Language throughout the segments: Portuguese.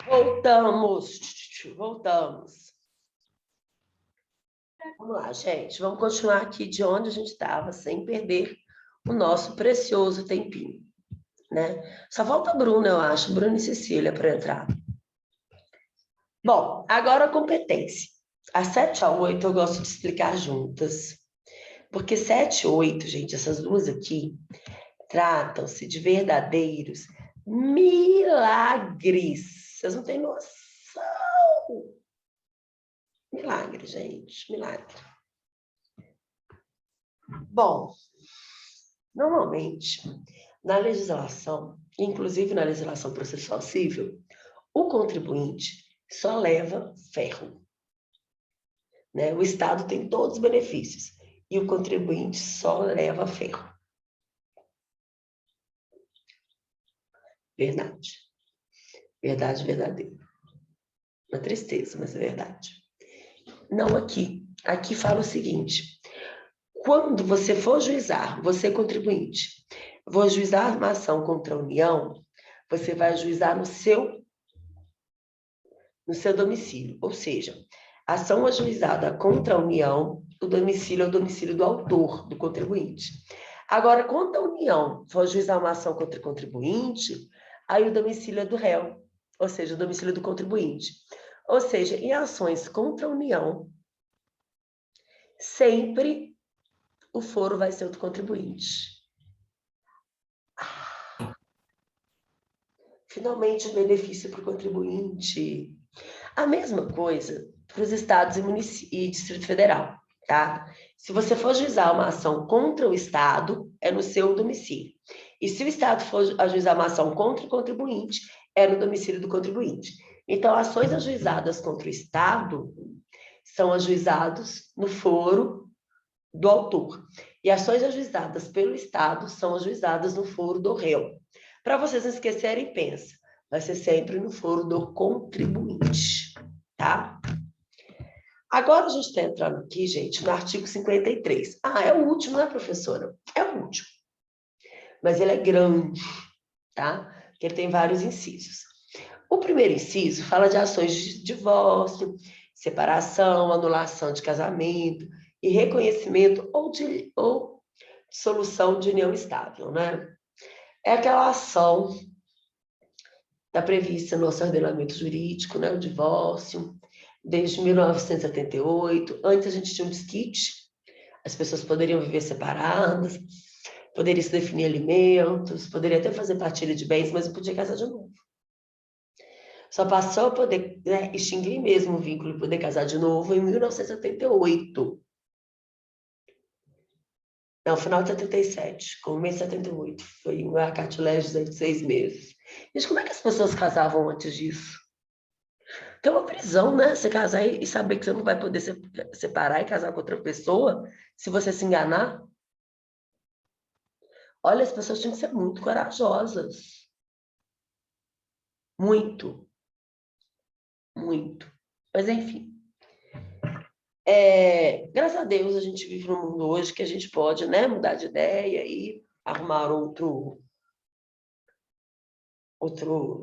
Voltamos. Voltamos. Vamos lá, gente. Vamos continuar aqui de onde a gente estava, sem perder o nosso precioso tempinho, né? Só falta Bruna, eu acho, Bruna e Cecília para entrar. Bom, agora a competência. A 7 a 8 eu gosto de explicar juntas, porque 7 e 8, gente, essas duas aqui, tratam-se de verdadeiros milagres. Vocês não têm noção. Milagre, gente, milagre. Bom, normalmente, na legislação, inclusive na legislação processual civil, o contribuinte só leva ferro, né? O Estado tem todos os benefícios e o contribuinte só leva ferro. Verdade. Verdade verdadeira. Uma tristeza, mas é verdade. Não aqui. Aqui fala o seguinte: quando você for juizar, você contribuinte, vou ajuizar uma ação contra a União, você vai ajuizar no seu domicílio. Ou seja, ação ajuizada contra a União, o domicílio é o domicílio do autor, do contribuinte. Agora, quando a União for ajuizar uma ação contra o contribuinte, aí o domicílio é do réu, ou seja, o domicílio do contribuinte. Ou seja, em ações contra a União, sempre o foro vai ser o do contribuinte. Finalmente, o benefício para o contribuinte. A mesma coisa para os estados e Distrito Federal, tá? Se você for ajuizar uma ação contra o Estado, é no seu domicílio. E se o Estado for ajuizar uma ação contra o contribuinte, é no domicílio do contribuinte. Então, ações ajuizadas contra o Estado são ajuizadas no foro do autor. E ações ajuizadas pelo Estado são ajuizadas no foro do réu. Para vocês não esquecerem, pensa, vai ser sempre no foro do contribuinte, tá? Agora a gente está entrando aqui, gente, no artigo 53. Ah, é o último, né, professora? É o último. Mas ele é grande, tá? Porque ele tem vários incisos. O primeiro inciso fala de ações de divórcio, separação, anulação de casamento e reconhecimento ou dissolução de união estável, né? É aquela ação está prevista no nosso ordenamento jurídico, né? O divórcio, desde 1978. Antes a gente tinha um desquite, as pessoas poderiam viver separadas, poderia se definir alimentos, poderia até fazer partilha de bens, mas não podia casar de novo. Só passou a poder, né, extinguir mesmo o vínculo e poder casar de novo em 1978. Não, final de 77, começo de 78. Foi um acatilégio de 6 meses. Gente, como é que as pessoas casavam antes disso? Que é uma prisão, né? Você casar e saber que você não vai poder separar e casar com outra pessoa se você se enganar. Olha, as pessoas tinham que ser muito corajosas. Muito. Muito. Mas, enfim. Graças a Deus, a gente vive num mundo hoje que a gente pode, né, mudar de ideia e arrumar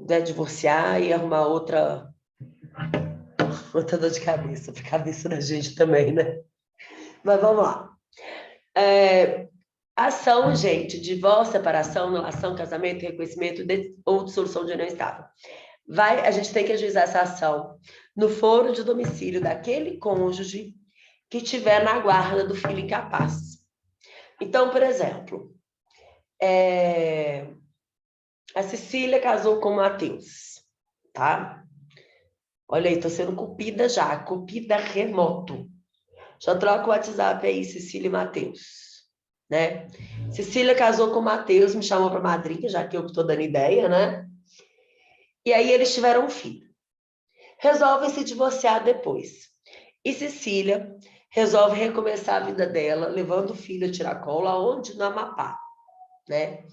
né, divorciar e arrumar outra dor de cabeça, para a cabeça da gente também, né? Mas vamos lá. Ação, gente, divórcio, separação, anulação, casamento, reconhecimento ou dissolução de união estável. A gente tem que ajuizar essa ação no foro de domicílio daquele cônjuge que estiver na guarda do filho incapaz. Então, por exemplo, a Cecília casou com o Matheus, tá? Olha aí, tô sendo cupida já, cupida remoto. Já troca o WhatsApp aí, Cecília e Matheus, né? Cecília casou com o Matheus, me chamou para madrinha, já que eu estou dando ideia, né? E aí eles tiveram um filho. Resolvem se divorciar depois. E Cecília resolve recomeçar a vida dela, levando o filho a tiracolo, aonde? No Amapá, né?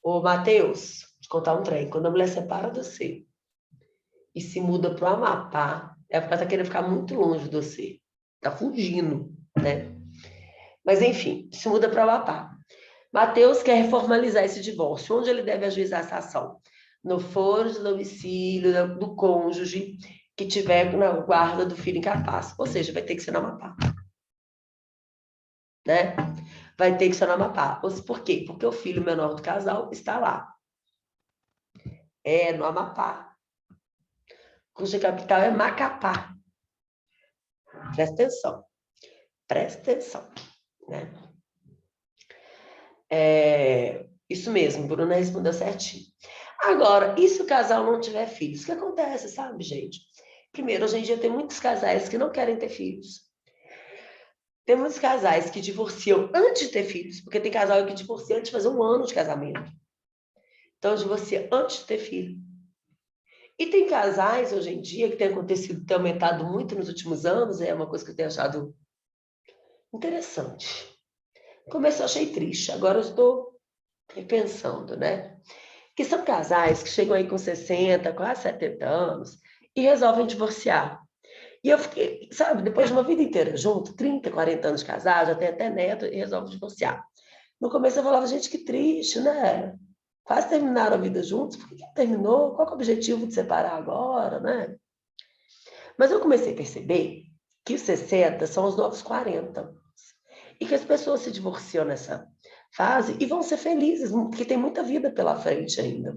Ô, Matheus, vou te contar um trem. Quando a mulher separa de você e se muda para o Amapá, é porque ela está querendo ficar muito longe de você. Está fugindo, né? Mas, enfim, se muda para o Amapá. Matheus quer reformalizar esse divórcio. Onde ele deve ajuizar essa ação? no foro de domicílio do cônjuge que tiver na guarda do filho incapaz. Ou seja, vai ter que ser no Amapá. Né? Vai ter que ser no Amapá. Por quê? Porque o filho menor do casal está lá. É no Amapá. Cuja capital é Macapá. Presta atenção. Presta atenção. Né? Isso mesmo, Bruna respondeu certinho. Agora, e se o casal não tiver filhos? O que acontece, sabe, gente? Primeiro, hoje em dia tem muitos casais que não querem ter filhos. Tem muitos casais que divorciam antes de ter filhos, porque tem casal que divorcia antes de fazer 1 ano de casamento. Então, divorcia antes de ter filho. E tem casais, hoje em dia, que tem acontecido, tem aumentado muito nos últimos anos, é uma coisa que eu tenho achado interessante. No começo eu achei triste, agora eu estou repensando, né? Que são casais que chegam aí com 60, quase 70 anos e resolvem divorciar. E eu fiquei, sabe, depois de uma vida inteira junto, 30, 40 anos de casado, já tem até neto e resolve divorciar. No começo eu falava, gente, que triste, né? Quase terminaram a vida juntos, por que terminou? Qual é o objetivo de separar agora, né? Mas eu comecei a perceber que os 60 são os novos 40. E que as pessoas se divorciam nessa fase e vão ser felizes, porque tem muita vida pela frente ainda,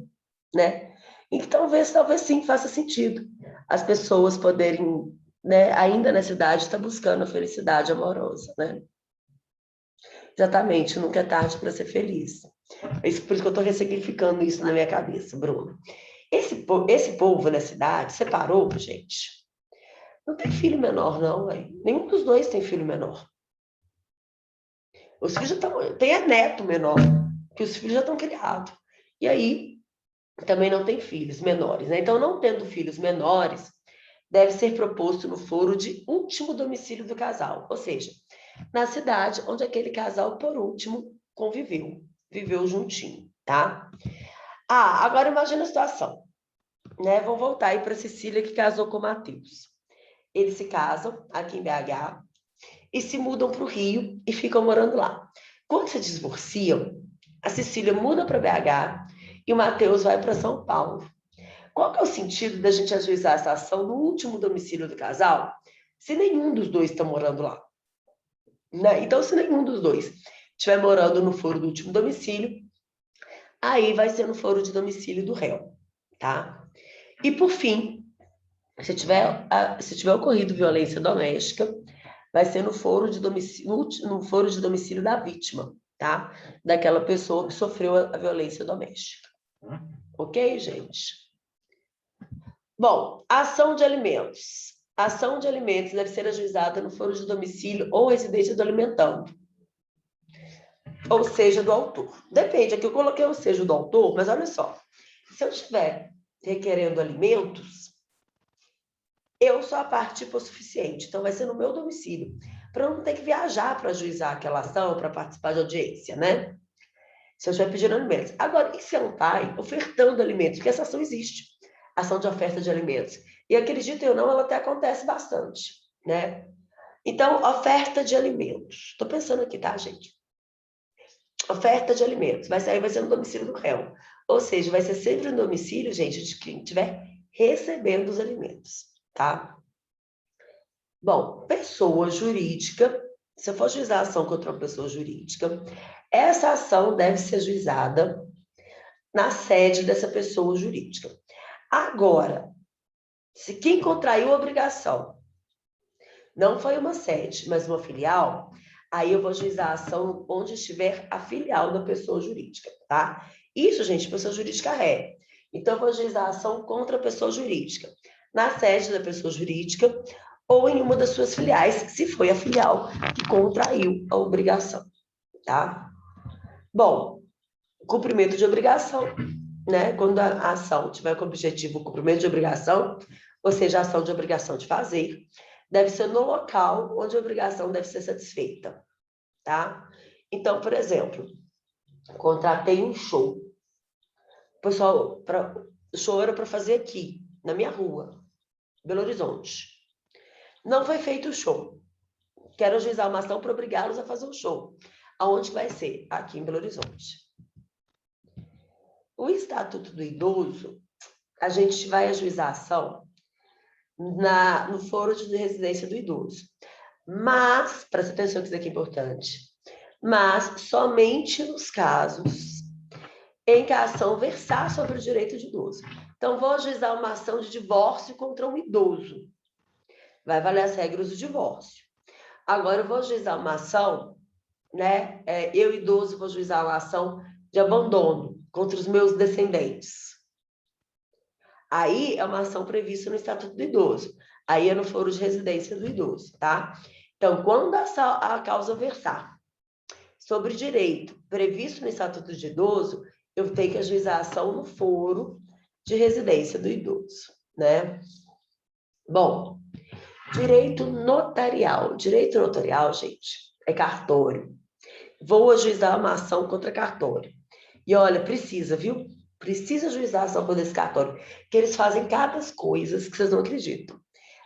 né? E que talvez sim, faça sentido as pessoas poderem, né, ainda nessa idade, estar buscando a felicidade amorosa, né? Exatamente, nunca é tarde para ser feliz. Por isso que eu estou ressignificando isso na minha cabeça, Bruno. Esse povo na cidade separou, gente. Não tem filho menor, não, hein? Nenhum dos dois tem filho menor. Os filhos já estão... Tem a neto menor, que os filhos já estão criados. E aí, também não tem filhos menores, né? Então, não tendo filhos menores, deve ser proposto no foro de último domicílio do casal. Ou seja, na cidade onde aquele casal, por último, conviveu. Viveu juntinho, tá? Ah, agora imagina a situação, né? Vamos voltar aí para Cecília, que casou com o Matheus. Eles se casam aqui em BH e se mudam para o Rio e ficam morando lá. Quando se divorciam, a Cecília muda para BH e o Matheus vai para São Paulo. Qual que é o sentido da gente ajuizar essa ação no último domicílio do casal, se nenhum dos dois está morando lá? Né? Então, se nenhum dos dois estiver morando no foro do último domicílio, aí vai ser no foro de domicílio do réu, tá? E, por fim, se tiver ocorrido violência doméstica, vai ser no foro de domicílio da vítima, tá? Daquela pessoa que sofreu a violência doméstica. Ok, gente? Bom, ação de alimentos. A ação de alimentos deve ser ajuizada no foro de domicílio ou residência do alimentando. Ou seja, do autor. Depende, aqui eu coloquei o seja do autor, mas olha só. Se eu estiver requerendo alimentos, eu sou a parte suficiente, então vai ser no meu domicílio, para eu não ter que viajar para ajuizar aquela ação, para participar de audiência, né? Se eu estiver pedindo alimentos. Agora, e se é um pai ofertando alimentos? Porque essa ação existe, ação de oferta de alimentos. E acreditem ou não, ela até acontece bastante, né? Então, oferta de alimentos. Estou pensando aqui, tá, gente? Oferta de alimentos. Vai ser no domicílio do réu. Ou seja, vai ser sempre no domicílio, gente, de quem estiver recebendo os alimentos, tá? Bom, pessoa jurídica, se eu for ajuizar a ação contra uma pessoa jurídica, essa ação deve ser ajuizada na sede dessa pessoa jurídica. Agora, se quem contraiu a obrigação não foi uma sede, mas uma filial, aí eu vou ajuizar a ação onde estiver a filial da pessoa jurídica, tá? Isso, gente, pessoa jurídica é. Então, eu vou ajuizar a ação contra a pessoa jurídica, na sede da pessoa jurídica ou em uma das suas filiais, se foi a filial que contraiu a obrigação, tá? Bom, cumprimento de obrigação, né? Quando a ação tiver como objetivo o cumprimento de obrigação, ou seja, a ação de obrigação de fazer, deve ser no local onde a obrigação deve ser satisfeita, tá? Então, por exemplo, contratei um show. Pessoal, o show era para fazer aqui, na minha rua, Belo Horizonte. Não foi feito o show. Quero ajuizar uma ação para obrigá-los a fazer o show. Aonde vai ser? Aqui em Belo Horizonte. O Estatuto do Idoso, a gente vai ajuizar a ação no foro de residência do idoso. Mas, presta atenção que isso aqui é importante, mas somente nos casos em que a ação versar sobre o direito de idoso. Então, vou ajuizar uma ação de divórcio contra um idoso. Vai valer as regras do divórcio. Agora, eu vou ajuizar uma ação, né? Eu, idoso, vou ajuizar uma ação de abandono contra os meus descendentes. Aí é uma ação prevista no Estatuto do Idoso. Aí é no foro de residência do idoso, tá? Então, quando a causa versar sobre direito previsto no Estatuto do Idoso, eu tenho que ajuizar a ação no foro de residência do idoso, né? Bom, direito notarial. Direito notarial, gente, é cartório. Vou ajuizar uma ação contra cartório. E olha, precisa, viu? Precisa ajuizar a ação contra esse cartório, que eles fazem cada coisas que vocês não acreditam.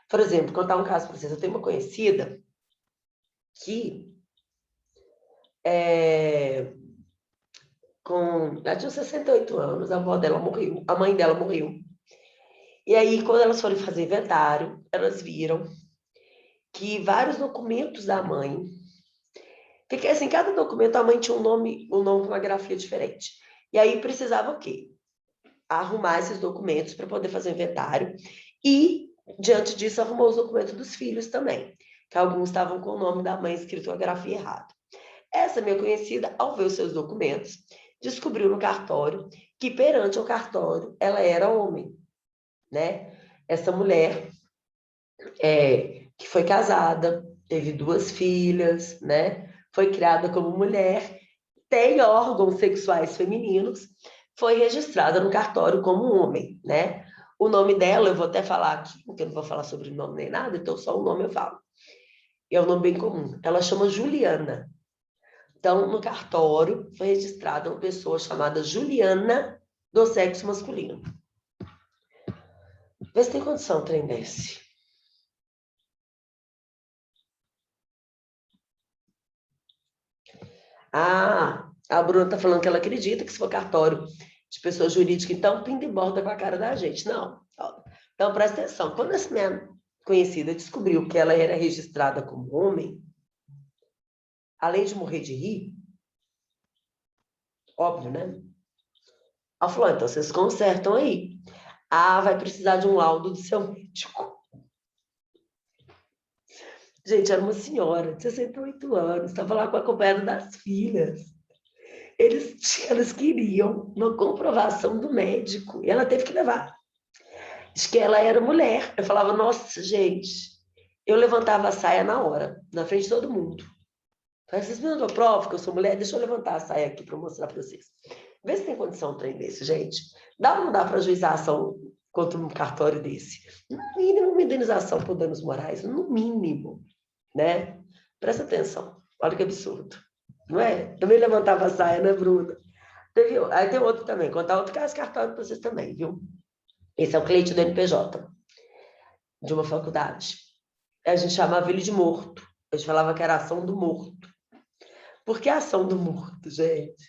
Por exemplo, contar um caso para vocês. Eu tenho uma conhecida que ela tinha 68 anos, a avó dela morreu, a mãe dela morreu. E aí, quando elas foram fazer inventário, elas viram que vários documentos da mãe, porque assim, cada documento a mãe tinha um nome com uma grafia diferente. E aí precisava o quê? Arrumar esses documentos para poder fazer o inventário e, diante disso, arrumou os documentos dos filhos também, que alguns estavam com o nome da mãe escrito com a grafia errada. Essa minha conhecida, ao ver os seus documentos, descobriu no cartório que, perante o cartório, ela era homem, né? Essa mulher que foi casada, teve 2 filhas, né? Foi criada como mulher, tem órgãos sexuais femininos, foi registrada no cartório como homem, né? O nome dela, eu vou até falar aqui, porque eu não vou falar sobre o nome nem nada, então só o nome eu falo. E é um nome bem comum. Ela chama Juliana. Então, no cartório, foi registrada uma pessoa chamada Juliana, do sexo masculino. Vê se tem condição um trem desse. A Bruna está falando que ela acredita que se for cartório de pessoa jurídica, então pinta e borda com a cara da gente. Não. Então, presta atenção. Quando essa minha conhecida descobriu que ela era registrada como homem, além de morrer de rir, óbvio, né? Ela falou, então vocês consertam aí. Vai precisar de um laudo do seu médico. Gente, era uma senhora de 68 anos, estava lá com a companheira das filhas. Eles queriam uma comprovação do médico, e ela teve que levar. Diz que ela era mulher. Eu falava, nossa, gente, eu levantava a saia na hora, na frente de todo mundo. Falei, vocês me dão prova que eu sou mulher? Deixa eu levantar a saia aqui para mostrar para vocês. Vê se tem condição de trem desse, gente. Dá ou não dá para ajuizar ação contra um cartório desse? No mínimo, uma indenização por danos morais, no mínimo, né? Presta atenção. Olha que absurdo. Não é? Também levantava a saia, né, Bruna? Aí tem outro também. Contar outro caso cartório para vocês também, viu? Esse é o cliente do NPJ, de uma faculdade. A gente chamava ele de morto. A gente falava que era ação do morto. Por que a ação do morto, gente?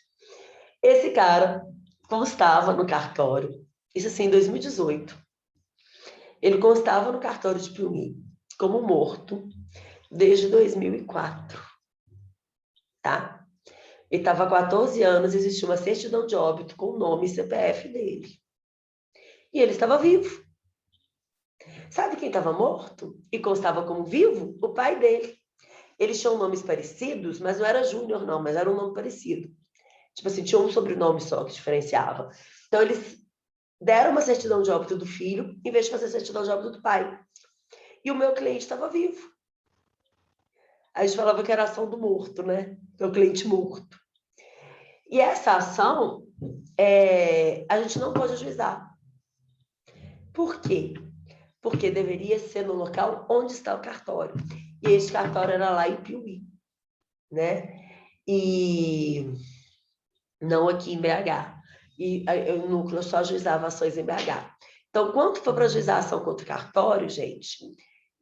Esse cara constava no cartório, isso assim, em 2018. Ele constava no cartório de Piumhi como morto desde 2004, tá? Ele estava há 14 anos, existia uma certidão de óbito com o nome e CPF dele. E ele estava vivo. Sabe quem estava morto e constava como vivo? O pai dele. Eles tinham nomes parecidos, mas não era Júnior, não, mas era um nome parecido. Tipo assim, tinha um sobrenome só que diferenciava. Então, eles deram uma certidão de óbito do filho, em vez de fazer a certidão de óbito do pai. E o meu cliente estava vivo. A gente falava que era ação do morto, né? Meu cliente morto. E essa ação, a gente não pode ajuizar. Por quê? Porque deveria ser no local onde está o cartório. E esse cartório era lá em Piuí, né? E não aqui em BH. E o núcleo só ajuizava ações em BH. Então, quando for para ajuizar ação contra o cartório, gente,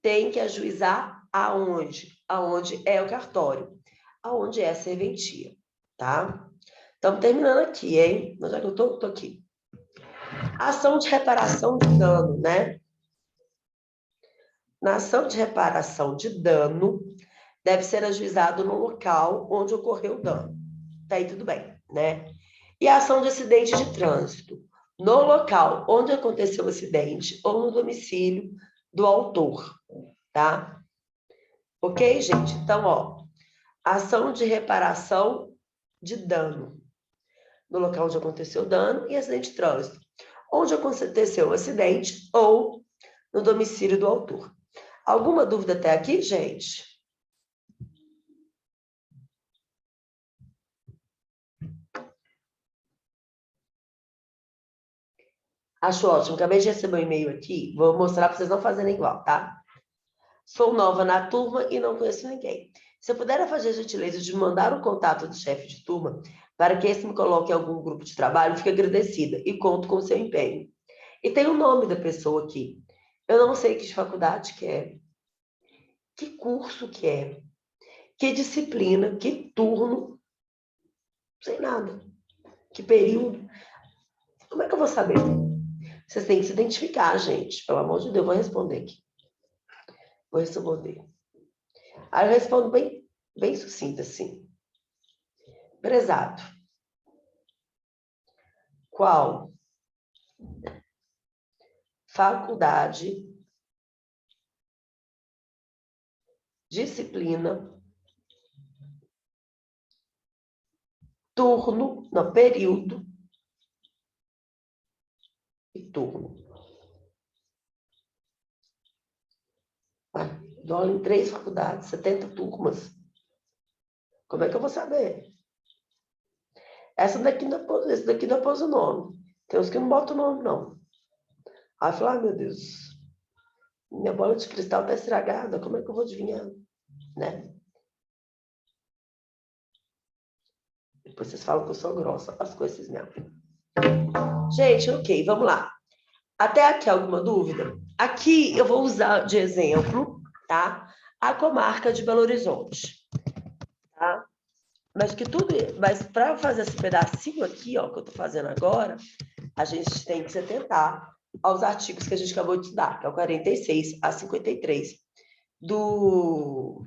tem que ajuizar aonde? Aonde é o cartório, aonde é a serventia, tá? Estamos terminando aqui, hein? Mas já que eu tô aqui. Ação de reparação de dano, né? Na ação de reparação de dano, deve ser ajuizado no local onde ocorreu o dano. Tá aí tudo bem, né? E a ação de acidente de trânsito, no local onde aconteceu o acidente ou no domicílio do autor, tá? Ok, gente? Então, ó, ação de reparação de dano, no local onde aconteceu o dano, e acidente de trânsito, onde aconteceu o acidente ou no domicílio do autor. Alguma dúvida até aqui, gente? Acho ótimo. Acabei de receber um e-mail aqui. Vou mostrar para vocês não fazerem igual, tá? Sou nova na turma e não conheço ninguém. Se eu puder fazer a gentileza de mandar o contato do chefe de turma para que esse me coloque em algum grupo de trabalho, fico agradecida e conto com o seu empenho. E tem o nome da pessoa aqui. Eu não sei que faculdade que é, que curso que é, que disciplina, que turno, não sei nada. Que período. Como é que eu vou saber? Vocês têm que se identificar, gente. Pelo amor de Deus, vou responder aqui. Vou responder. Aí eu respondo bem sucinta, assim. Prezado, qual faculdade, disciplina, turno, não, período e turno. Dou aula em 3 faculdades, 70 turmas. Como é que eu vou saber? Esse daqui não pôs o nome. Tem uns que não botam o nome, não. Aí eu falo, ai meu Deus, minha bola de cristal está estragada, como é que eu vou adivinhar? Né? Depois vocês falam que eu sou grossa, as coisas mesmo. Gente, ok, vamos lá. Até aqui alguma dúvida? Aqui eu vou usar de exemplo, tá? A comarca de Belo Horizonte, tá? Mas para fazer esse pedacinho aqui, ó, que eu tô fazendo agora, a gente tem que se atentar aos artigos que a gente acabou de estudar, que é o 46 a 53 do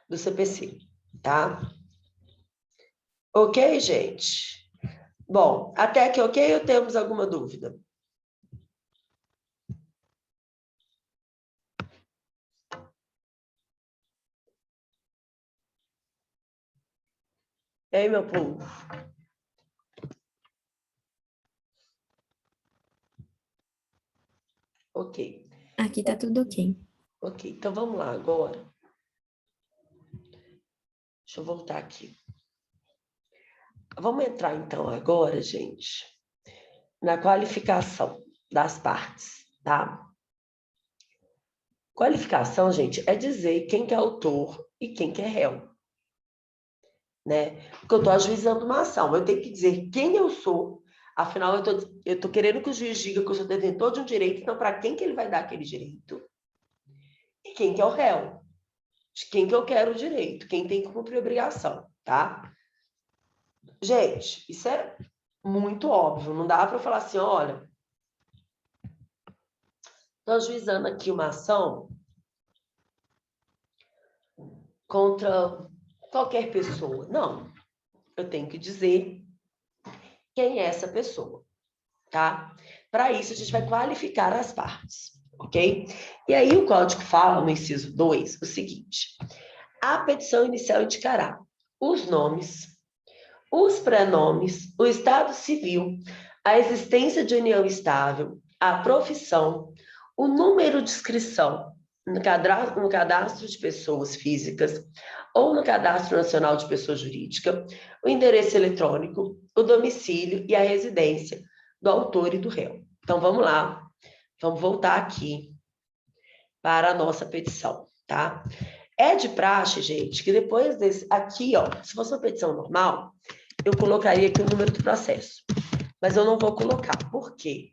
do CPC, tá? Ok, gente? Bom, até aqui ok ou temos alguma dúvida? Ei, meu povo? Ok. Aqui tá tudo ok. Ok, então vamos lá agora. Deixa eu voltar aqui. Vamos entrar então agora, gente, na qualificação das partes, tá? Qualificação, gente, é dizer quem que é autor e quem que é réu, né? Porque eu estou ajuizando uma ação, eu tenho que dizer quem eu sou, afinal eu tô querendo que o juiz diga que eu sou detentor de um direito, então para quem que ele vai dar aquele direito? E quem que é o réu? De quem que eu quero o direito, quem tem que cumprir a obrigação, tá? Gente, isso é muito óbvio, não dá para falar assim, olha, estou ajuizando aqui uma ação contra qualquer pessoa. Não, eu tenho que dizer quem é essa pessoa, tá? Para isso, a gente vai qualificar as partes, ok? E aí o código fala, no inciso 2, o seguinte: a petição inicial indicará os nomes, os prenomes, o estado civil, a existência de união estável, a profissão, o número de inscrição no cadastro de pessoas físicas ou no cadastro nacional de pessoa jurídica, o endereço eletrônico, o domicílio e a residência do autor e do réu. Então, vamos lá. Vamos voltar aqui para a nossa petição, tá? É de praxe, gente, que depois desse... Aqui, ó, se fosse uma petição normal, eu colocaria aqui o número do processo. Mas eu não vou colocar. Por quê?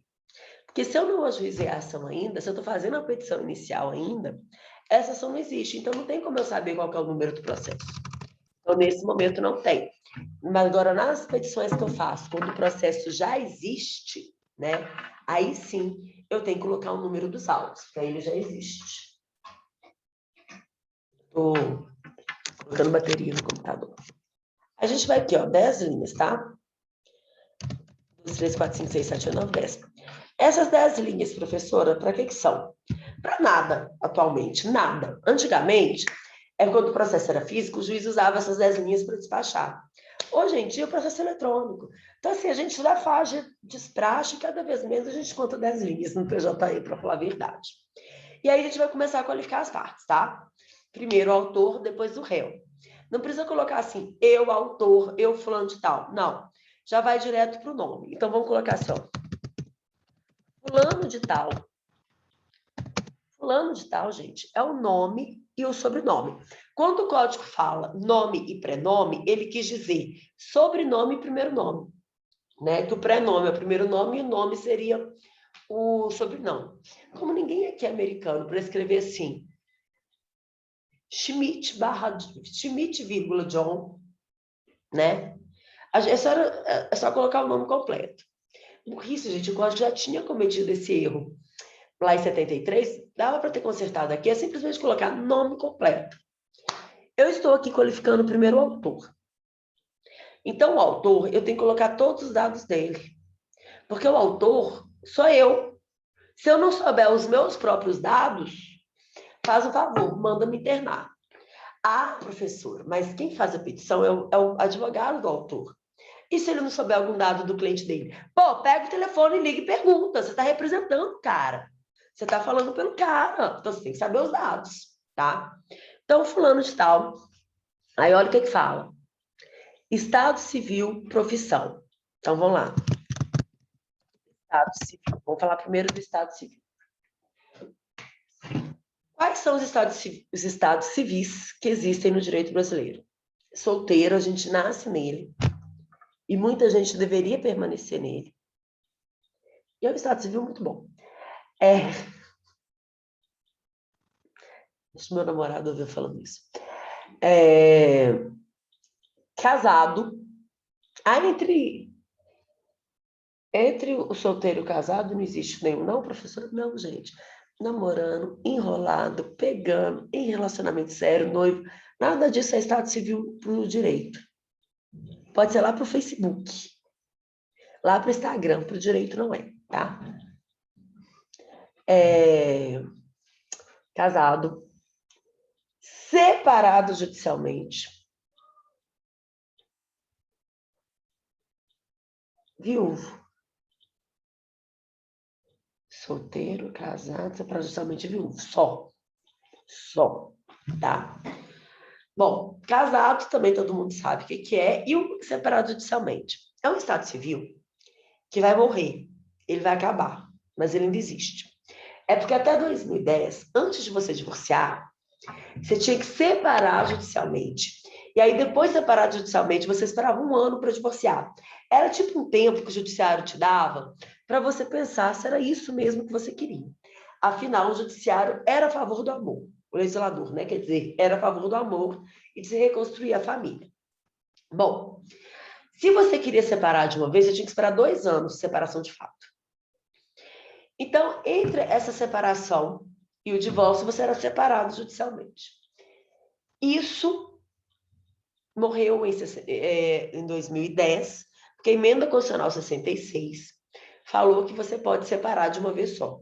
Porque se eu não ajuizei a ação ainda, se eu estou fazendo a petição inicial ainda, essa ação não existe, então não tem como eu saber qual que é o número do processo. Então, nesse momento, não tem. Mas agora, nas petições que eu faço, quando o processo já existe, né, aí sim eu tenho que colocar o número dos autos, porque aí ele já existe. Estou colocando bateria no computador. A gente vai aqui, ó, 10 linhas, tá? 1, 2, 3, 4, 5, 6, 7, 8, 9, 10. Essas 10 linhas, professora, para que são? Para nada, atualmente, nada. Antigamente, quando o processo era físico, o juiz usava essas 10 linhas para despachar. Hoje em dia, o processo é eletrônico. Então, assim, a gente já faz despacho e cada vez menos a gente conta 10 linhas no PJE, para falar a verdade. E aí a gente vai começar a qualificar as partes, tá? Primeiro o autor, depois o réu. Não precisa colocar assim, eu, autor, eu, fulano de tal. Não. Já vai direto para o nome. Então, vamos colocar assim, ó. Fulano de tal. Fulano de tal, gente, é o nome e o sobrenome. Quando o código fala nome e prenome, ele quis dizer sobrenome e primeiro nome. Né? Que o prenome é o primeiro nome e o nome seria o sobrenome. Como ninguém aqui é americano para escrever assim, Schmidt, vírgula, John, né? É só colocar o nome completo. Por isso, gente, o código já tinha cometido esse erro. Lá em 73, dava para ter consertado aqui, é simplesmente colocar nome completo. Eu estou aqui qualificando primeiro o autor. Então, o autor, eu tenho que colocar todos os dados dele. Porque o autor sou eu. Se eu não souber os meus próprios dados, faz um favor, manda me internar. Ah, professora, mas quem faz a petição é o advogado do autor. E se ele não souber algum dado do cliente dele? Pô, pega o telefone, liga e pergunta. Você está representando o cara. Você está falando pelo cara. Então, você tem que saber os dados, tá? Então, fulano de tal. Aí, olha o que fala. Estado civil, profissão. Então, vamos lá. Estado civil. Vamos falar primeiro do estado civil. Quais são os estados civis que existem no direito brasileiro? Solteiro, a gente nasce nele. E muita gente deveria permanecer nele. E é um estado civil muito bom. Deixa meu namorado ouvir falando isso. Casado. Entre o solteiro e o casado não existe nenhum, não, professor? Não, gente. Namorando, enrolado, pegando, em relacionamento sério, noivo. Nada disso é estado civil pro direito. Pode ser lá pro Facebook. Lá pro Instagram, pro direito não é, tá? Casado. Separado judicialmente. Viúvo. Solteiro, casado, separado judicialmente, viúvo. Só, tá? Bom, casado também todo mundo sabe o que é, e o separado judicialmente. É um estado civil que vai morrer, ele vai acabar, mas ele ainda existe. É porque até 2010, antes de você divorciar, você tinha que separar judicialmente. E aí, depois de separar judicialmente, você esperava 1 ano para divorciar. Era tipo um tempo que o judiciário te dava para você pensar se era isso mesmo que você queria. Afinal, o judiciário era a favor do amor. O legislador, né? Quer dizer, era a favor do amor e de se reconstruir a família. Bom, se você queria separar de uma vez, você tinha que esperar 2 anos de separação de fato. Então, entre essa separação e o divórcio, você era separado judicialmente. Isso morreu em 2010, porque a Emenda Constitucional 66 falou que você pode separar de uma vez só.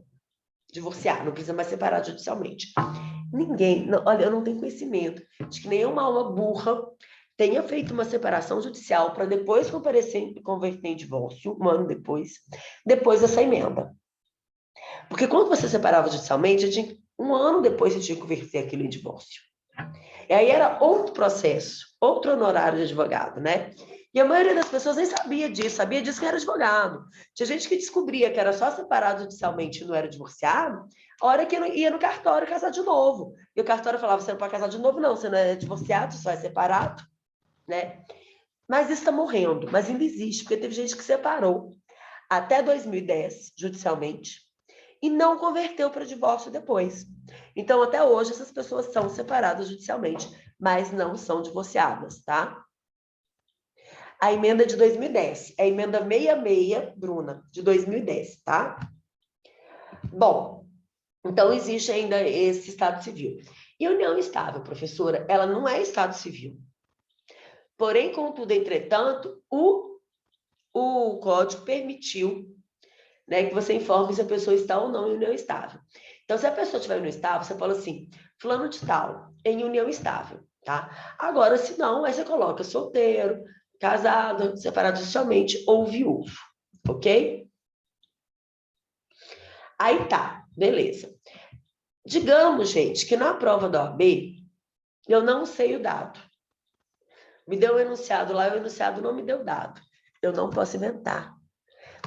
Divorciar, não precisa mais separar judicialmente. Olha, eu não tenho conhecimento de que nenhuma alma burra tenha feito uma separação judicial para depois converter em divórcio, 1 ano depois dessa emenda. Porque quando você separava judicialmente, 1 ano depois você tinha que converter aquilo em divórcio. E aí era outro processo, outro honorário de advogado, né? E a maioria das pessoas nem sabia disso que era advogado. Tinha gente que descobria que era só separado judicialmente e não era divorciado, a hora que ia no cartório casar de novo. E o cartório falava, você não pode casar de novo, não, você não é divorciado, só é separado, né? Mas isso está morrendo, mas ainda existe, porque teve gente que separou até 2010, judicialmente, e não converteu para divórcio depois. Então, até hoje, essas pessoas são separadas judicialmente, mas não são divorciadas, tá? A emenda de 2010, é a emenda 66, Bruna, de 2010, tá? Bom, então existe ainda esse Estado Civil. E a união estável, professora, ela não é Estado Civil. Porém, contudo, entretanto, o Código permitiu, né, que você informe se a pessoa está ou não em união estável. Então, se a pessoa estiver em união estável, você fala assim, fulano de tal, em união estável, tá? Agora, se não, aí você coloca solteiro, casado, separado socialmente ou viúvo, ok? Aí tá, beleza. Digamos, gente, que na prova da OAB, eu não sei o dado. Me deu um enunciado lá, o enunciado não me deu dado. Eu não posso inventar.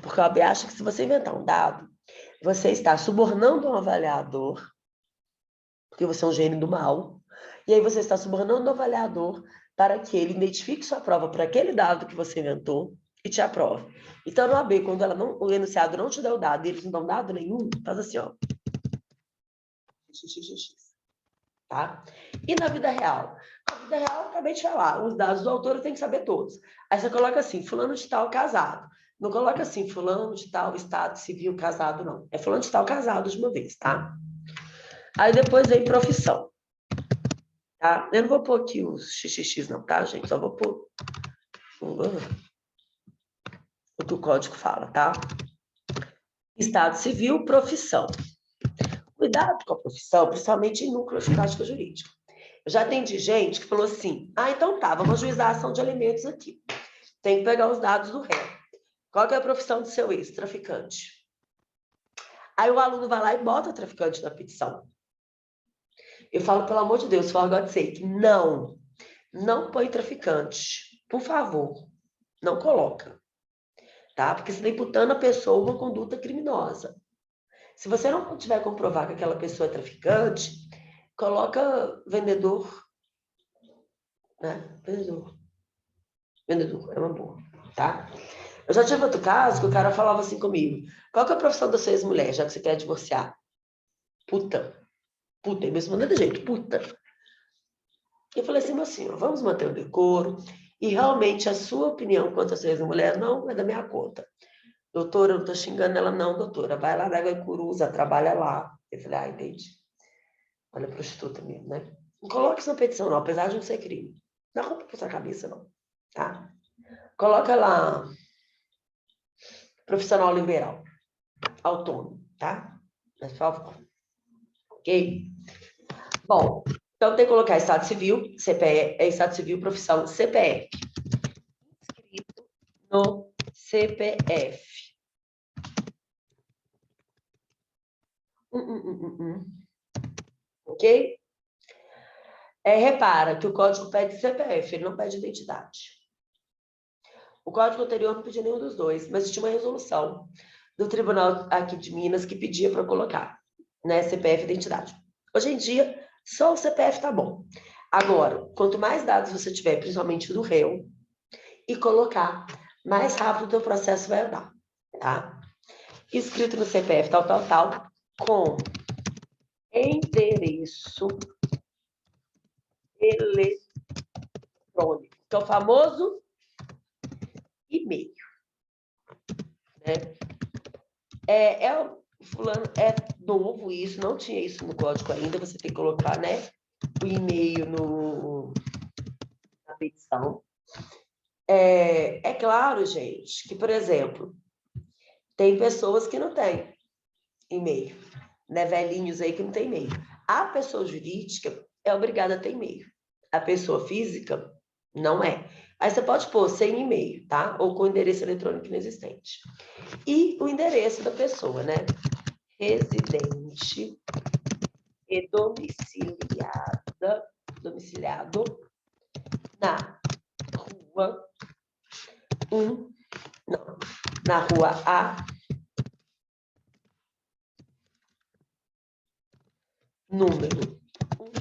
Porque a OAB acha que se você inventar um dado, você está subornando um avaliador, porque você é um gênio do mal, e aí você está subornando o avaliador para que ele identifique sua prova para aquele dado que você inventou e te aprove. Então, no OAB, quando o enunciado não te deu dado e eles não dão dado nenhum, faz assim, ó. Tá? E na vida real? Na vida real, acabei de falar, os dados do autor eu tenho que saber todos. Aí você coloca assim, fulano de tal casado. Não coloca assim, fulano de tal estado civil casado, não. É fulano de tal casado de uma vez, tá? Aí depois vem profissão. Tá? Eu não vou pôr aqui os xxx não, tá, gente? Só vou pôr o que o código fala, tá? Estado civil, profissão. Cuidado com a profissão, principalmente em núcleo de prática jurídica. Eu já atendi gente que falou assim, então tá, vamos ajuizar a ação de alimentos aqui. Tem que pegar os dados do réu. Qual que é a profissão do seu ex? Traficante. Aí o aluno vai lá e bota o traficante na petição. Eu falo, pelo amor de Deus, for God's sake, não põe traficante. Por favor, não coloca. Tá? Porque você está imputando a pessoa uma conduta criminosa. Se você não tiver comprovar que aquela pessoa é traficante, coloca vendedor, né? Vendedor, é uma boa, tá? Eu já tive outro caso que o cara falava assim comigo, qual que é a profissão da sua ex-mulher, já que você quer divorciar? Puta. Puta, ele me respondeu de jeito, puta. Eu falei assim, meu senhor, vamos manter o decoro, e realmente a sua opinião quanto a sua ex-mulher não é da minha conta. Doutora, eu não estou xingando ela não, doutora. Vai lá na Guaicuruza, trabalha lá. Eu falei, entendi. Olha, prostituta mesmo, né? Não coloque isso na petição, não, apesar de não ser crime. Não é roupa pra sua cabeça, não. Tá? Coloca lá, profissional liberal, autônomo, tá? Mas, por favor. Ok? Bom, então tem que colocar Estado Civil, CPF, Estado Civil, profissão, CPF. Inscrito no CPF. Ok? Repara que o código pede CPF, ele não pede identidade. O código anterior não pedia nenhum dos dois, mas tinha uma resolução do tribunal aqui de Minas que pedia para colocar, né, CPF e identidade. Hoje em dia, só o CPF tá bom. Agora, quanto mais dados você tiver, principalmente do réu, e colocar, mais rápido o teu processo vai andar, tá? Escrito no CPF tal, com endereço eletrônico, que é o famoso e-mail, né? Fulano é novo isso, não tinha isso no código ainda, você tem que colocar, né, o e-mail na petição. É claro, gente, que, por exemplo, tem pessoas que não têm e-mail, né, velhinhos aí que não tem e-mail. A pessoa jurídica é obrigada a ter e-mail. A pessoa física não é. Aí você pode pôr sem e-mail, tá? Ou com endereço eletrônico inexistente. E o endereço da pessoa, né? Residente e domiciliado na rua 1, não, na rua A, número 1,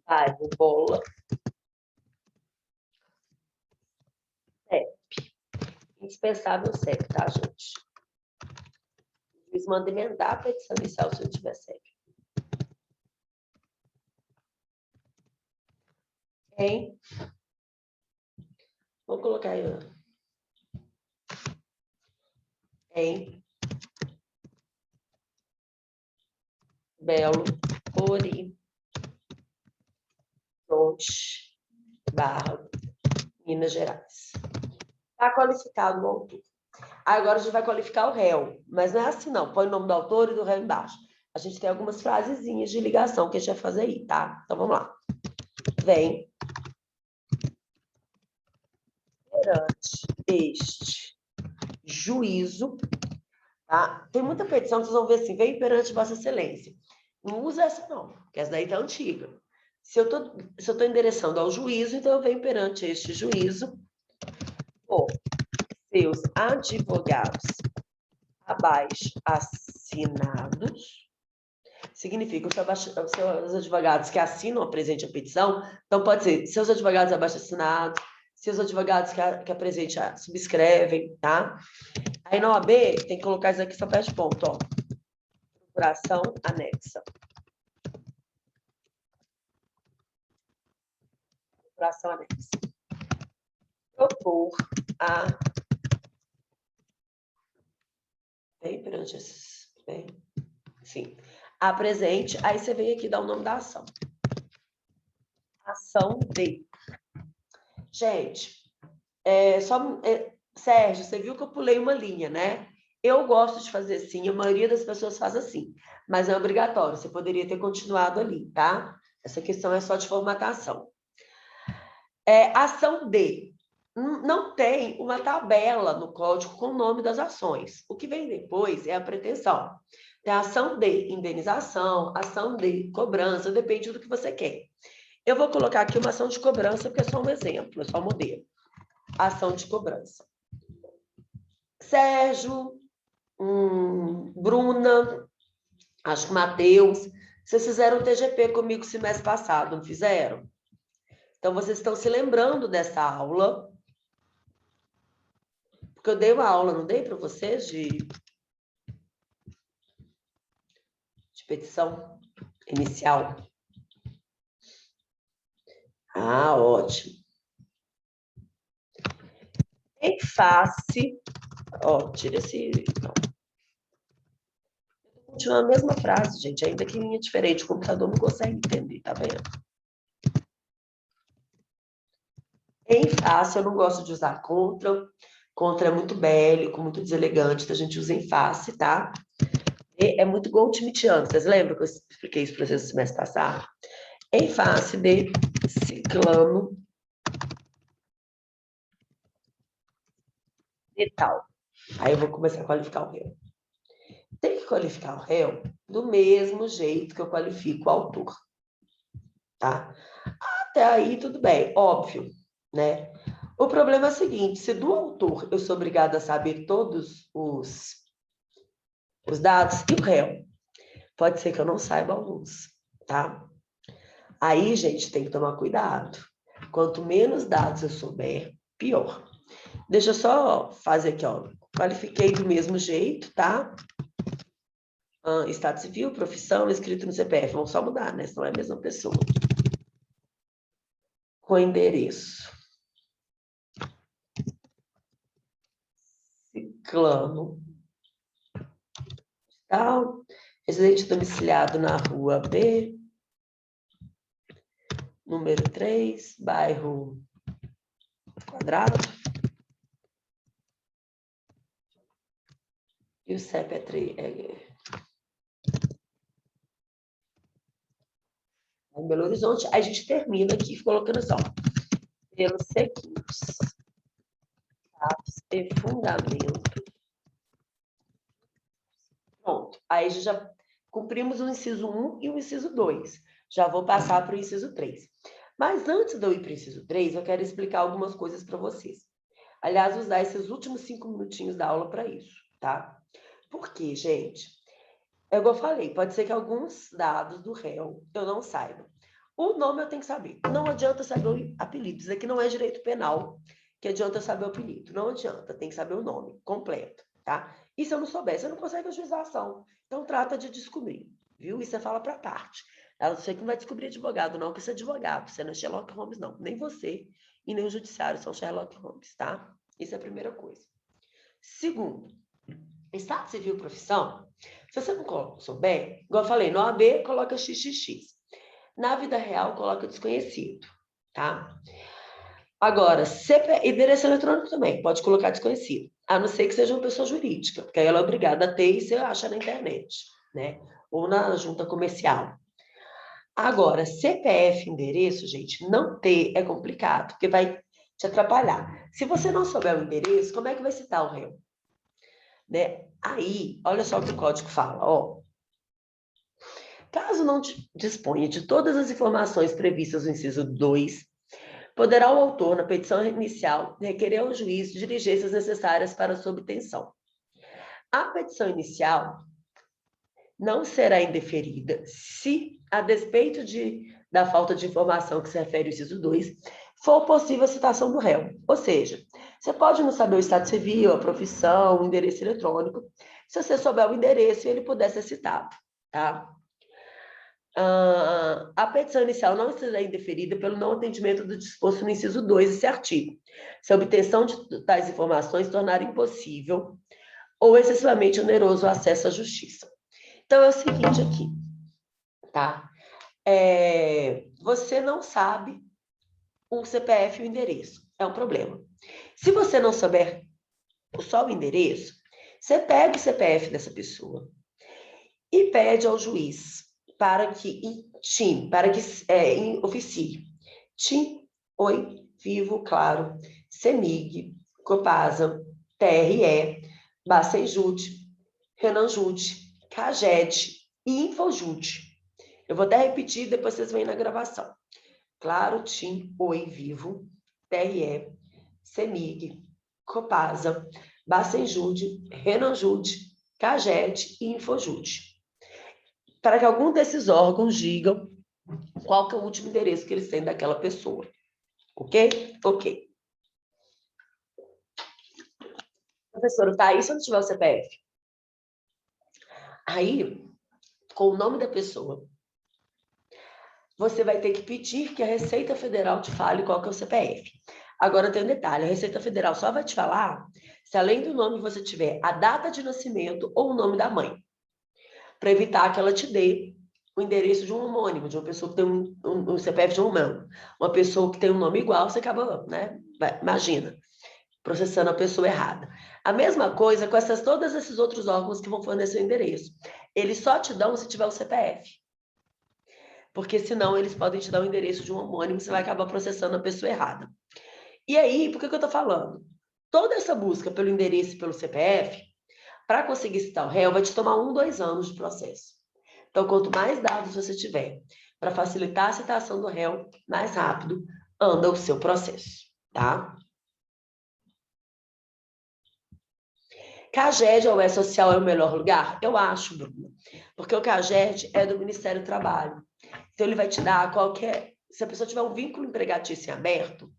bairro Bola, Indispensável segue, tá, gente? O juiz manda emendar a petição inicial se não tiver segue. Ok? Vou colocar aí, ó. Em Belo Horizonte, barra, Minas Gerais. Está qualificado o autor. Agora a gente vai qualificar o réu, mas não é assim não, põe o nome do autor e do réu embaixo. A gente tem algumas frasezinhas de ligação que a gente vai fazer aí, tá? Então vamos lá. Vem perante este juízo, tá? Tem muita petição que vocês vão ver assim, vem perante Vossa Excelência. Não usa essa não, porque essa daí tá antiga. Se eu tô endereçando ao juízo, então eu venho perante este juízo por seus advogados abaixo assinados. Significa os seus advogados que assinam a presente petição, então pode ser seus advogados abaixo assinados, seus advogados que a presente subscrevem, tá? Aí na OAB tem que colocar isso aqui só perto de ponto, ó. Procuração anexa. Procuração anexa. Propor a... Bem, perante esses... Bem, sim. A presente, aí você vem aqui dar o nome da ação. Ação de... Gente, Sérgio, você viu que eu pulei uma linha, né? Eu gosto de fazer assim, a maioria das pessoas faz assim, mas não é obrigatório, você poderia ter continuado ali, tá? Essa questão é só de formatação. Ação de... Não tem uma tabela no código com o nome das ações. O que vem depois é a pretensão. Tem a ação de indenização, ação de cobrança, depende do que você quer. Eu vou colocar aqui uma ação de cobrança, porque é só um exemplo, é só um modelo. Ação de cobrança. Sérgio, Bruna, acho que Matheus, vocês fizeram TGP comigo semestre passado, não fizeram? Então, vocês estão se lembrando dessa aula, porque eu dei uma aula, não dei para vocês, de petição inicial? Ah, ótimo. Em face, ó, tira esse... Continua a mesma frase, gente, ainda que linha diferente, o computador não consegue entender, tá vendo? Em face, eu não gosto de usar contra. Contra é muito bélico, muito deselegante, então a gente usa em face, tá? E é muito goldschmidtiano. Vocês lembram que eu expliquei isso para vocês no semestre passado? Em face de ciclano e tal. Aí eu vou começar a qualificar o réu. Tem que qualificar o réu do mesmo jeito que eu qualifico o autor, tá? Até aí, tudo bem, óbvio, né? O problema é o seguinte, se do autor eu sou obrigada a saber todos os dados, e o réu? Pode ser que eu não saiba alguns, tá? Aí, gente, tem que tomar cuidado. Quanto menos dados eu souber, pior. Deixa eu só fazer aqui, ó. Qualifiquei do mesmo jeito, tá? Estado civil, profissão, escrito no CPF. Vamos só mudar, né? Senão é a mesma pessoa. Com endereço. Ciclano. Tal. Residente domiciliado na rua B. Número 3, bairro Quadrado. E o CEP é 3. Em Belo Horizonte. Aí a gente termina aqui colocando só. Pelos seguintes fatos e fundamento. Pronto. Aí já cumprimos o inciso 1 e o inciso 2. Já vou passar para o inciso 3. Mas antes de eu ir para o inciso 3, eu quero explicar algumas coisas para vocês. Aliás, usar esses últimos 5 minutinhos da aula para isso, tá? Por quê, gente? É igual eu falei, pode ser que alguns dados do réu eu não saiba. O nome eu tenho que saber. Não adianta saber o apelido. Isso aqui não é direito penal, que adianta saber o apelido. Não adianta, tem que saber o nome completo, tá? E se eu não souber, você não consegue ajuizar a ação. Então, trata de descobrir, viu? E você fala para a parte. Você que não vai descobrir advogado, não, porque você é advogado, você não é Sherlock Holmes, não. Nem você e nem o judiciário são Sherlock Holmes, tá? Isso é a primeira coisa. Segundo, Estado Civil e Profissão, se você não souber, igual eu falei, no OAB, coloca XXX. Na vida real, coloca desconhecido, tá? Agora, endereço eletrônico também, pode colocar desconhecido, a não ser que seja uma pessoa jurídica, porque aí ela é obrigada a ter e você acha na internet, né? Ou na junta comercial. Agora, CPF endereço, gente, não ter é complicado, porque vai te atrapalhar. Se você não souber o endereço, como é que vai citar o réu? Né? Aí, olha só o que o código fala, ó. Caso não disponha de todas as informações previstas no inciso 2, poderá o autor, na petição inicial, requerer ao juiz diligências necessárias para sua obtenção. A petição inicial não será indeferida se, a despeito da falta de informação que se refere ao inciso 2, for possível a citação do réu. Ou seja, você pode não saber o estado civil, a profissão, o endereço eletrônico. Se você souber o endereço, ele puder ser citado, tá? A petição inicial não será indeferida pelo não atendimento do disposto no inciso 2 desse artigo, se a obtenção de tais informações tornar impossível ou excessivamente oneroso o acesso à justiça. Então, é o seguinte aqui, tá? Você não sabe o CPF e o endereço, é um problema. Se você não souber só o endereço, você pega o CPF dessa pessoa e pede ao juiz para que oficie TIM, Oi, Vivo, Claro, CEMIG, Copasa, TRE, Bacenjude, Renanjude, Caged e Infojude. Eu vou até repetir, depois vocês veem na gravação. Claro, TIM, Oi, Vivo, TRE, CEMIG, Copasa, Bacenjude, Renanjude, Caged e Infojude. Para que algum desses órgãos digam qual que é o último endereço que eles têm daquela pessoa. Ok? Ok. Professor, tá aí se eu não tiver o CPF? Aí, com o nome da pessoa, você vai ter que pedir que a Receita Federal te fale qual que é o CPF. Agora tem um detalhe, a Receita Federal só vai te falar se além do nome você tiver a data de nascimento ou o nome da mãe, para evitar que ela te dê o endereço de um homônimo, de uma pessoa que tem um CPF de um humano. Uma pessoa que tem um nome igual, você acaba, né? Imagina, processando a pessoa errada. A mesma coisa com todos esses outros órgãos que vão fornecer o endereço. Eles só te dão se tiver o CPF. Porque senão eles podem te dar o endereço de um homônimo, você vai acabar processando a pessoa errada. E aí, por que eu estou falando? Toda essa busca pelo endereço e pelo CPF, para conseguir citar o réu, vai te tomar 1, 2 anos de processo. Então, quanto mais dados você tiver para facilitar a citação do réu, mais rápido anda o seu processo, tá? CAGED ou E-Social é o melhor lugar? Eu acho, Bruno. Porque o CAGED é do Ministério do Trabalho. Então, ele vai te dar qualquer... Se a pessoa tiver um vínculo empregatício em aberto,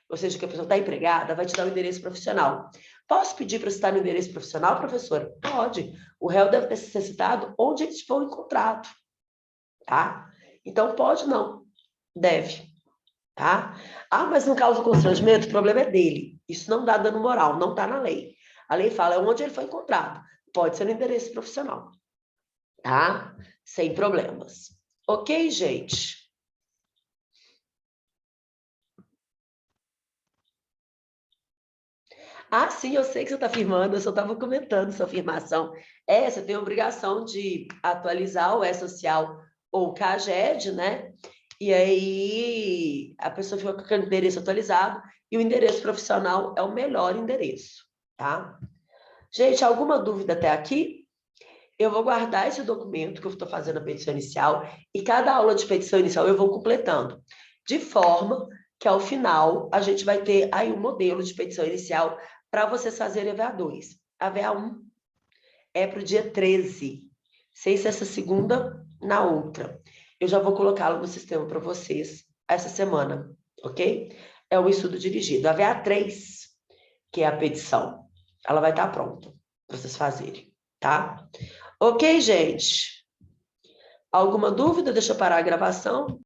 ou seja, que a pessoa está empregada, vai te dar o endereço profissional. Posso pedir para citar no endereço profissional, professora? Pode. O réu deve ser citado onde eles for encontrado, tá? Então, pode não. Deve, tá? Ah, mas não causa constrangimento? O problema é dele. Isso não dá dano moral, não está na lei. A lei fala onde ele foi encontrado. Pode ser no endereço profissional, tá? Sem problemas. Ok, gente? Ah, sim, eu sei que você está firmando, eu só estava comentando sua afirmação. Você tem a obrigação de atualizar o E-Social ou o CAGED, né? E aí a pessoa fica com aquele endereço atualizado e o endereço profissional é o melhor endereço, tá? Gente, alguma dúvida até aqui? Eu vou guardar esse documento que eu estou fazendo a petição inicial e cada aula de petição inicial eu vou completando, de forma que ao final a gente vai ter aí um modelo de petição inicial para vocês fazerem a VA2. A VA1 é para o dia 13, sem ser essa segunda, na outra. Eu já vou colocá-lo no sistema para vocês essa semana, ok? é o estudo dirigido. A VA3, que é a petição, ela vai estar pronta para vocês fazerem, tá? Ok, gente? Alguma dúvida? Deixa eu parar a gravação.